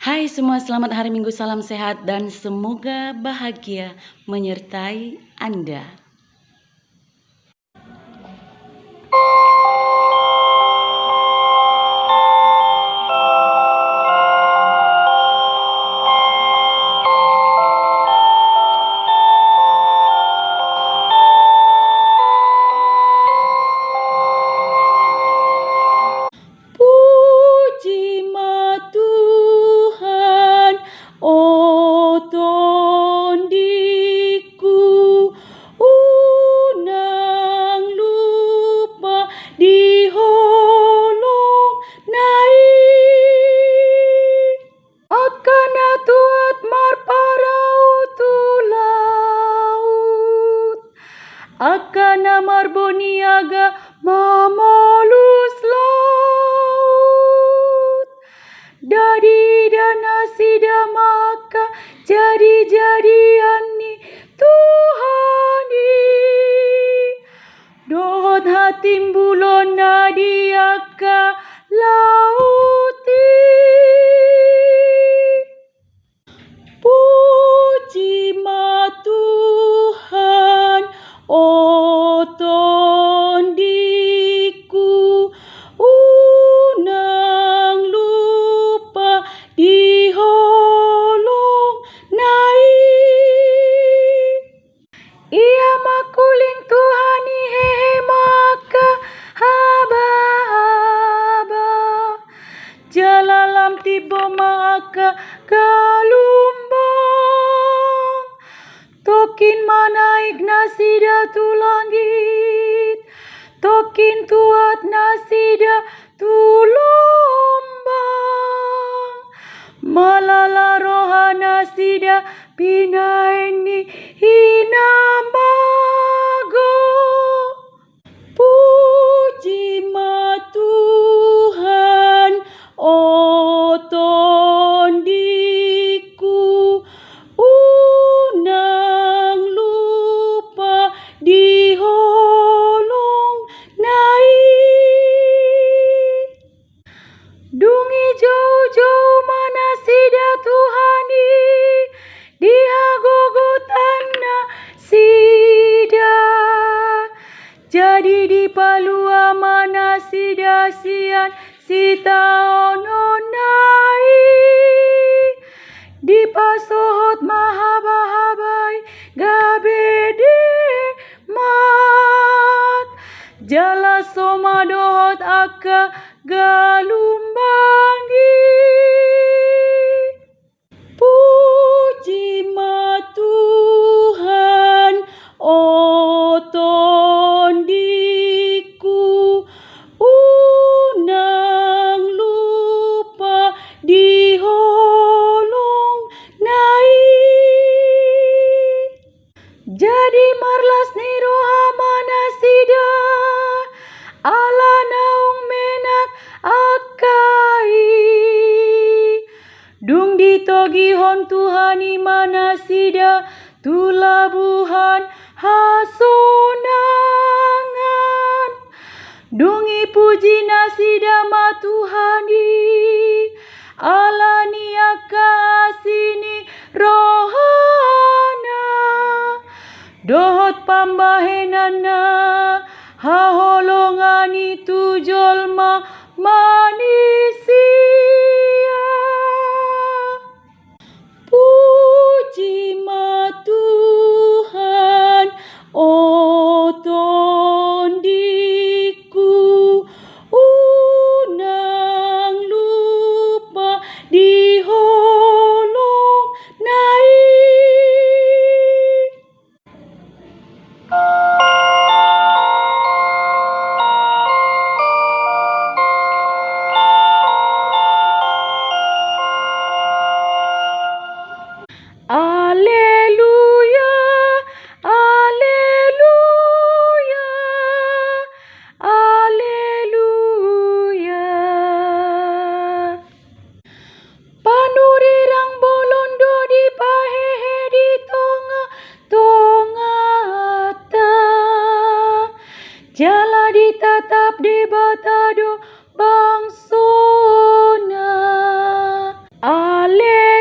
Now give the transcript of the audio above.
Hai semua, selamat hari Minggu, salam sehat dan semoga bahagia menyertai Anda. Puji ma Tuhan, oh tondiku, unang lupa di holong nai. Akana tuat marparau tu laut, akana marboniaga mamolus laut. Dadi dana sida maka jadi-jadian ni Tuhani. Dohot hatim bulon nadiaka lauti. Puji ma Tuhan, oh tondiku, unang lupa di holong nai. Ia makuling Tuhani hehe maka haba-haba, jalalam tibo maka galumbang. Tokin manaik nasida tu langit, tokin tuat nasida tu lombang. Malala rohana sida pinaini hinamago. Puji ma Tuhan, oh tondiku, unang lupa di holong nai. Dungi jauh-jauh mana sida Tuhani, dihagogotan na sida. Jadi di palua mana sida sian sita ononai. Di pasohot mahaba-habai gabede mat, jala soma dohot aka galumbangi. Puji ma Tuhan, oh tondiku, unang lupa di holong nai. Jadi marlas ni roha mana sida, ala naung menak akai. Dung ditogihon Tuhani mana sida tulabuhan hasonangan. Dungi puji nasida ma Tuhani, alani akasini rohana. Dohot pambahenana haholongani tu jolma manisia. Puji ma Tuhan, oh tondiku, unang lupa di holong nai. Haleluya.